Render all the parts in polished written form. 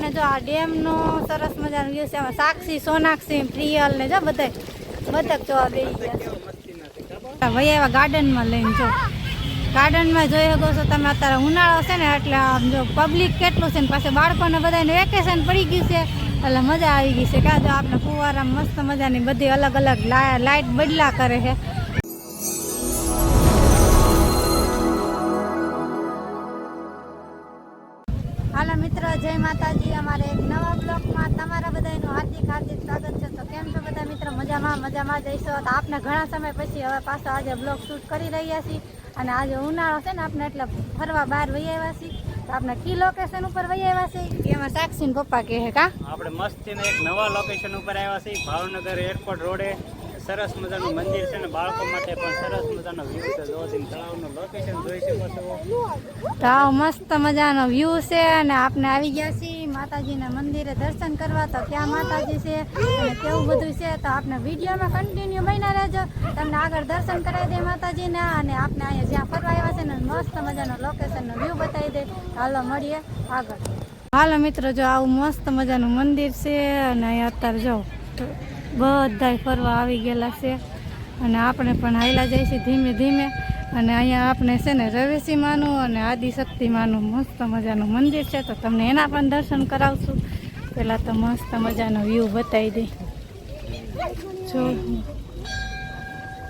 આપને જો આ ડેમનો સરસ મજાનો વ્યૂ છે. આમાં સાક્ષી, સોનાક્ષી, પ્રિયલ ને જો બધા બતક જોવા બેસી ગયા ભાઈ એવા ગાર્ડનમાં લઈને જો ગાર્ડનમાં જોઈ શકો છો તમે. અત્યારે ઉનાળો છે ને એટલે આમ જો પબ્લિક કેટલું છે ને પાછું બાળકોને બધાને વેકેશન પડી ગયું છે એટલે મજા આવી ગઈ છે. કાં જો આપણે ફુવારામાં મસ્ત મજાની બધી અલગ અલગ લાઇટ બદલા કરે છે. હાલો મિત્રો, જય માતાજી. અમારે એક નવા બ્લોગમાં તમારા બધાનું હાર્દિક સ્વાગત છે. તો કેમ છો બધા મિત્રો? મજામાં જઈશો. તો આપણે ઘણા સમય પછી હવે પાછો આજે બ્લોગ શૂટ કરી રહ્યા છીએ અને આજે ઉનાળો છે ને આપણે એટલે ફરવા બહાર વહી આવ્યા છીએ. તો આપણે કી લોકેશન ઉપર વહી આવ્યા છીએ એમાં સાક્ષી પપ્પા કહે કા આપણે મસ્તીને એક નવા લોકેશન ઉપર આવ્યા છીએ. ભાવનગર એરપોર્ટ રોડે સરસ મજાનું મંદિર છે ને બાળકો માટે પણ સરસ મજાનો વ્યૂ છે. જોસીન તળાવનું લોકેશન જોઈ શકો છો. તો મસ્ત મજાનો વ્યૂ છે અને આપણે આવી ગયા છીએ માતાજીના મંદિરે દર્શન કરવા. તો ક્યાં માતાજી છે અને કેવું બધું છે તો આપણે વિડીયોમાં કન્ટિન્યુ બન્યા રહેજો. તમને આગળ દર્શન કરાવી દે માતાજીના અને આપણે અહીંયા જ્યાં ફરવા આવ્યા છે ને મસ્ત મજાનો લોકેશનનો વ્યૂ બતાવી દે. હાલો મળીએ આગળ. હાલો મિત્રો, જો આવું મસ્ત મજાનું મંદિર છે અને અહીંયા અત્યારે જો બધા ફરવા આવી ગયેલા છે અને આપણે પણ હાઈલા જાય છે ધીમે ધીમે. અને અહીંયા આપણે છે ને રવેશી માનું અને આદિશક્તિ માનું મસ્ત મજાનું મંદિર છે તો તમને એના પણ દર્શન કરાવશું. પહેલાં તો મસ્ત મજાનો વ્યૂ બતાવી દઈ.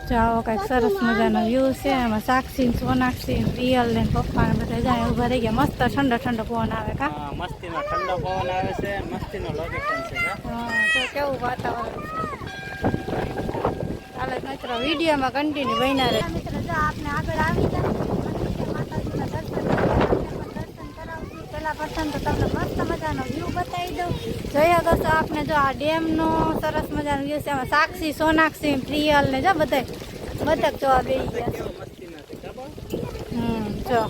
જો આવો કંઈક સરસ મજાનો વ્યૂ છે. એમાં સાક્ષી, સોનાક્ષી, પ્રિયલ ને પપ્પા ને બધા જાય ઊભા રહી ગયા. મસ્ત ઠંડો પવન આવે કા મસ્તીનો ઠંડો પવન આવે છે. મસ્તીનો લોકેશન છે. તો કેવું વાતાવરણ ચાલે મિત્રો, વિડીયોમાં કન્ટિન્યુ બન્યા રહે. મિત્રો જો આપણે આગળ આવી જાય માતાજીના દર્શન કરાવશું. પહેલા પ્રથમ તો તમને મસ્ત મજાનો વ્યૂ બતાવી દઉં. જોઈ શકો છો આપણે જો આ ડેમનો સરસ મજાનો વ્યૂ છે. એમાં સાક્ષી, સોનાક્ષી, પ્રિયલ ને જો બધા બતક જોવા બેસી ગયા. જો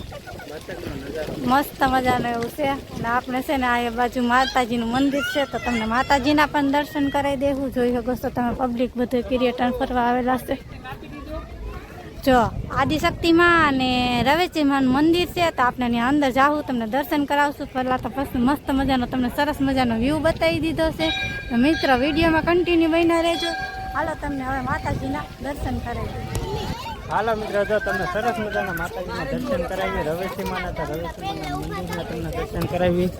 મસ્ત મજાનું એવું છે અને આપણે છે ને આ બાજુ માતાજીનું મંદિર છે તો તમને માતાજીના પણ દર્શન કરાવી દેવું. જોઈ શકો છો તમે પબ્લિક બધું પર્યટન ફરવા આવેલા છે. જો આદિશક્તિમાં અને રવેચીમાં મંદિર છે તો આપણે ત્યાં અંદર જાવું, તમને દર્શન કરાવશું. પહેલાં તો પછી મસ્ત મજાનો તમને સરસ મજાનો વ્યૂ બતાવી દીધો છે. તો મિત્રો વિડીયોમાં કન્ટિન્યુ બન્યા રહેજો. હાલો તમને હવે માતાજીના દર્શન કરાવી દઉં. હાલો મિત્રો, જો તમને સરસ મજાના માતાજીના દર્શન કરાવી. રવેશીમાના તો રવેશીમાના મંદિરના તમને દર્શન કરાવી.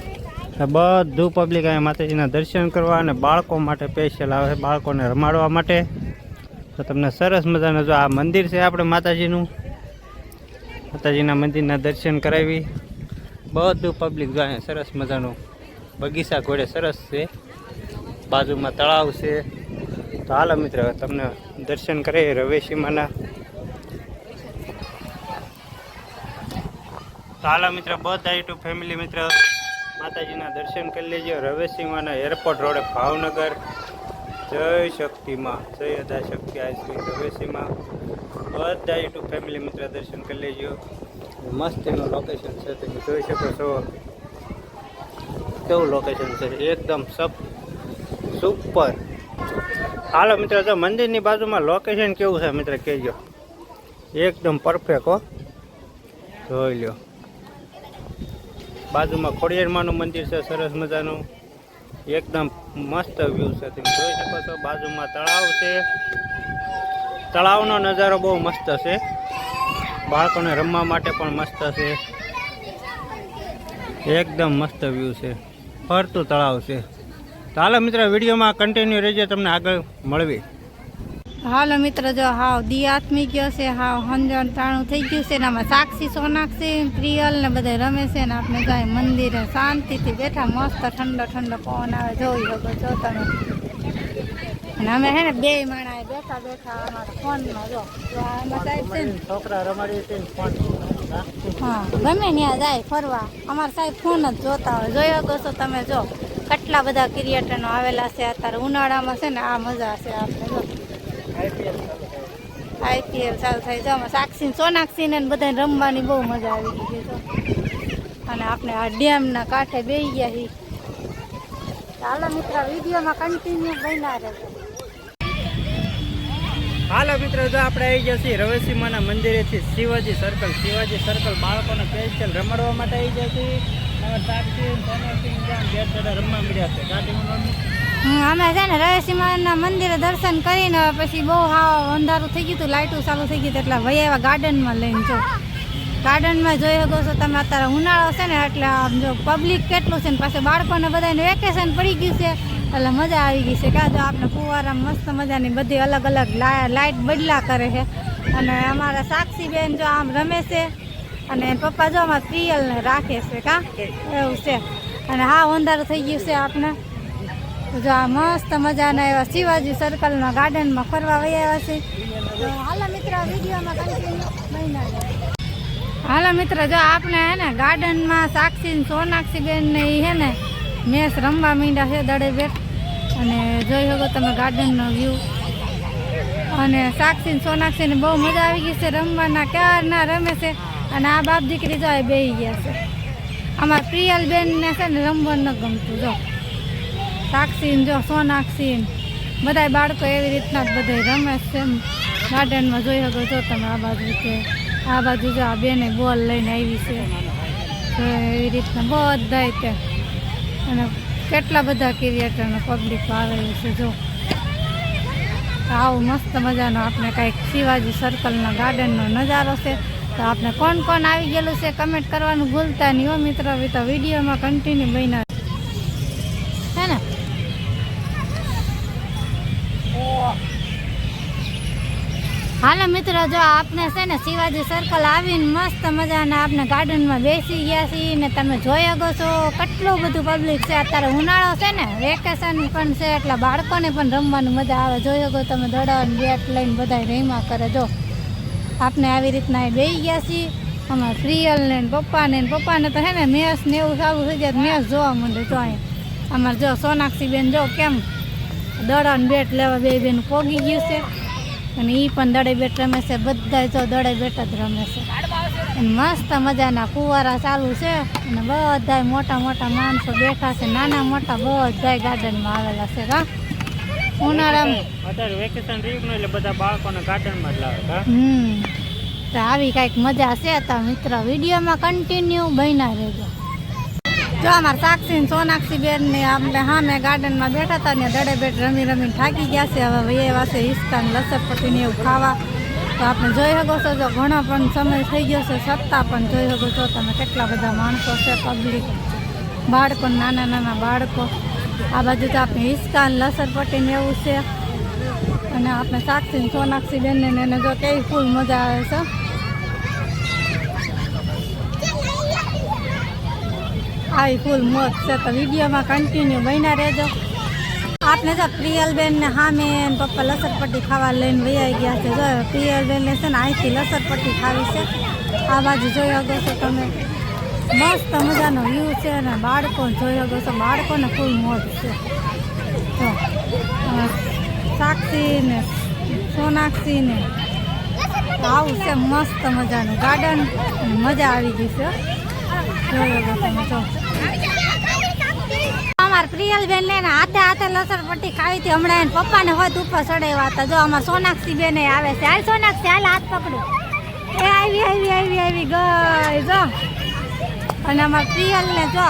બધું પબ્લિક અહીંયા માતાજીના દર્શન કરવા અને બાળકો માટે સ્પેશિયલ આવે છે, બાળકોને રમાડવા માટે. તો તમને સરસ મજાનું જો આ મંદિર છે આપણે માતાજીના મંદિરના દર્શન કરાવી. બધું પબ્લિક જો અહીંયા સરસ મજાનું બગીચા ઘોડે સરસ છે, બાજુમાં તળાવ છે. તો હાલો મિત્રો તમને દર્શન કરાવીએ રવેશીમાના. તો હાલો મિત્ર બધા યુટ્યુબ ફેમિલી મિત્ર માતાજીના દર્શન કરી લેજો. રવેશીમાના એરપોર્ટ રોડે ભાવનગર. જય શક્તિમાં, જય અદા શક્તિ આશ્રી રવેશીમાં. બધા યુટ્યુબ ફેમિલી મિત્ર દર્શન કરી લેજો. મસ્ત એનું લોકેશન છે, તમે જોઈ શકો છો કેવું લોકેશન છે, એકદમ સુપર. હાલો મિત્ર, જો મંદિરની બાજુમાં લોકેશન કેવું છે મિત્ર કહેજો. એકદમ પરફેક્ટ હો, જોઈ લો. બાજુમાં ખોડિયારમાંનું મંદિર છે સરસ મજાનું, એકદમ મસ્ત વ્યૂ છે, તમે જોઈ શકો છો. બાજુમાં તળાવ છે, તળાવનો નજારો બહુ મસ્ત છે, બાળકોને રમવા માટે પણ મસ્ત છે. એકદમ મસ્ત વ્યૂ છે, ફરતું તળાવ છે. તો હાલો મિત્ર વિડીયોમાં કન્ટિન્યુ રહેજો, તમને આગળ મળવી. હાલો મિત્રો, જો હાવ દી આથમી ગયો છે, હાવ સમજણ ટાણું થઈ ગયું છે ને આમાં સાક્ષી, સોનાક્ષી, પ્રિયલ ને બધા રમે છે ને આપણે જાય મંદિરે શાંતિથી બેઠા. મસ્ત ઠંડો પવન આવે, જોઈ શકો છો તમે. અને અમે હે ને બે માણા બેઠા અમારા ફોનમાં જો એમાં સાહેબ છે ને છોકરા રમાડી છે હા ગમે ત્યાં જાય ફરવા, અમારા સાહેબ ફોન જ જોતા હોય. જોઈ શકો છો તમે, જો કેટલા બધા ક્રિએટરનો આવેલા છે. અત્યારે ઉનાળામાં છે ને આ મજા છે આપણે. જો આઈપીએલ ચાલુ થાય છે, આમાં સાક્ષી, સોનાક્ષી ને બધાને રમવાની બહુ મજા આવી ગઈ છે. અને આપણે આ ડેમના કાંઠે બેસી ગયા છીએ. હાલો મિત્ર વિડીયોમાં કન્ટિન્યુ બન્યા રહેજો. હાલો મિત્રો, જો આપણે આવી ગયા છીએ રવેશીમાના મંદિરેથી શિવાજી સર્કલ બાળકોને સ્પેશિયલ રમાડવા માટે આવી ગયા છીએ. અમે છે ને રવેશીમાના મંદિરે દર્શન કરીને પછી બહુ અંધારું થઈ ગયું હતું, લાઇટો ચાલુ થઈ ગઈ એટલે વહી આવ્યા ગાર્ડનમાં લઈને. જો ગાર્ડનમાં જોઈ શકો છો તમે, અત્યારે ઉનાળો છે ને એટલે આમ જો પબ્લિક કેટલું છે ને પાછું બાળકોને બધાને વેકેશન પડી ગયું છે એટલે મજા આવી ગઈ છે. કાં જો આપણે ફુવારામાં મસ્ત મજાની બધી અલગ અલગ લાઇટ બદલા કરે છે. અને અમારા સાક્ષીબેન જો આમ રમે છે અને પપ્પા જો અમારા પ્રિયલને રાખે છે. કાં એવું છે. અને હા અંધારું થઈ ગયું છે આપણે. જો આ મસ્ત મજાના એવા શિવાજી સર્કલના ગાર્ડનમાં ફરવા વહી આવ્યા છે. તો હાલો મિત્ર વિડીયોમાં કન્ટિન્યુ બન્યા રહો. હાલો મિત્ર જો આપણે હે ને ગાર્ડનમાં સાક્ષી સોનાક્ષીબેન ને એ હે ને મેચ રમવા માંડ્યા છે દડે બેટ. અને જોઈ શકો તમે ગાર્ડનનો વ્યૂ. અને સાક્ષી સોનાક્ષીને બહુ મજા આવી ગઈ છે રમવાના, ક્યારના રમે છે. અને આ બાપ દીકરી જો બેસી ગયા છે. અમારા પ્રિયલબેનને છે ને રમવાનું ન ગમતું. જો સાક્ષી જો સોનાક્ષી બધા બાળકો એવી રીતના જ બધા રમે છે ગાર્ડનમાં. જોઈ શકો છો તમે આ બાજુ છે, આ બાજુ જો આ બેને બોલ લઈને આવી છે. તો એવી રીતના બધા તે અને કેટલા બધા ક્રિએટરનો પબ્લિક આવેલું છે. જો આવું મસ્ત મજાનો આપણે કાંઈક શિવાજી સર્કલના ગાર્ડનનો નજારો છે. તો આપણે કોણ કોણ આવી ગયેલું છે કમેન્ટ કરવાનું ભૂલતા નહીં હો મિત્રો. તો વિડીયોમાં કન્ટિન્યુ બન્યા હે ને. હાલો મિત્રો જો આપણે છે ને શિવાજી સર્કલ આવીને મસ્ત મજાના આપણે ગાર્ડનમાં બેસી ગયા છીએ. ને તમે જોઈ શકો છો કેટલું બધું પબ્લિક છે. અત્યારે ઉનાળો છે ને વેકેશન પણ છે એટલે બાળકોને પણ રમવાની મજા આવે. જોઈ શકો તમે દડા બેટ લઈને બધા રમ્યા કરે. જો આપણે આવી રીતના બેસી ગયા છીએ. અમારા પ્રિયલને પપ્પાને તો હે ને મેચ ને એવું સારું થઈ જાય મેચ જોવા માંડે. જો અહીંયા અમારે જો સોનાક્ષીબેન જો કેમ દડા બેટ લેવા બે બેન પોગી ગયું છે. અને એ પણ દડે બેટ રમે છે. બધા જો દડે બેટ જ રમે છે. અને મસ્ત મજાના ફુવારા ચાલુ છે. અને બધા મોટા મોટા માણસો બેઠા છે, નાના મોટા બધા ગાર્ડનમાં આવેલા છે. કા ઉનાળામાં અત્યારે વેકેશન રહ્યું એટલે બધા બાળકોને ગાર્ડનમાં જ લાવે. તો આવી કાંઈક મજા છે. તો મિત્ર વિડીયોમાં કન્ટિન્યુ બન્યા રહેજો. જો અમારા સાક્ષી સોનાક્ષી બેન ને આપણે હા મેં ગાર્ડનમાં બેઠા હતા ને દડે બેટ રમીને થાકી ગયા છે. હવે વૈયા વાસે હિસ્કા ને લસરપટ્ટી ને એવું ખાવા. તો આપણે જોઈ શકો છો જો ઘણો પણ સમય થઈ ગયો છે છતાં પણ જોઈ શકો છો તમે કેટલા બધા માણસો છે પબ્લિક, બાળકો નાના નાના બાળકો. આ બાજુ તો આપણે હિસ્કા ને લસરપટ્ટી ને એવું છે. અને આપણે સાક્ષી સોનાક્ષી બેન ને એને જો કેવી ફૂલ મજા આવે છે. આવી ફૂલ મોજ છે. તો વિડીયોમાં કન્ટિન્યુ બન્યા રહેજો. આપણે જો પ્રિયલબેન ને હામે પપ્પા લસરપટ્ટી ખાવા લઈને વૈયા ગયા છે. જો પ્રિયલબેન ને છે ને અહીંથી લસરપટ્ટી ખાવી છે. આ બાજુ જોઈ શકો છો તમે મસ્ત મજાનો વ્યૂ છે. અને બાળકો જોઈ શકો છો, બાળકોને ફૂલ મોજ છે. જો સાક્ષી ને સોનાક્ષી ને આવું છે મસ્ત મજાનું ગાર્ડન. મજા આવી ગઈ છે. અમારા પ્રિયલબેન ને હાથે હાથે લસરપટ્ટી ખાવી હતી. હમણાં એને પપ્પાને હોત ઉપર ચડાવ્યા હતા. જો અમારા સોનાક્ષી બેન આવે છે. હાલ સોનાક્ષી હાલ હાથ પકડો. એ આવી ગઈ જો. અને અમારા પ્રિયલ ને જો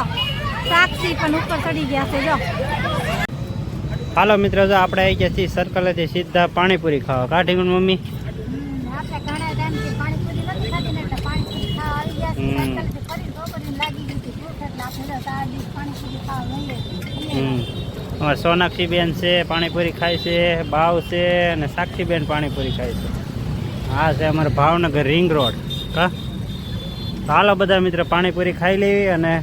સાક્ષી પણ ઉપર ચડી ગયા છે. જો હાલો મિત્રો જો આપણે આવી ગયા છીએ સર્કલેથી સીધા પાણીપુરી ખાવા. કાઢી મમ્મી આપણે ઘણા ટાઈમથી પાણીપુરી નથી ખાધી ને એટલે પાણીપુરી ખાવા આવી ગયા છે. સર્કલથી ફરી ઢોકળીને લાગી ગઈ હતી ભૂખ એટલે આપણે પાણીપુરી ખાવા લઈએ. અમારે સોનાક્ષીબેન છે પાણીપુરી ખાય છે, બાવ છે અને સાક્ષીબેન પાણીપુરી ખાય છે. હા છે અમારે ભાવનગર રિંગ રોડ. કા હાલો બધા મિત્રો પાણીપુરી ખાઈ લેવી અને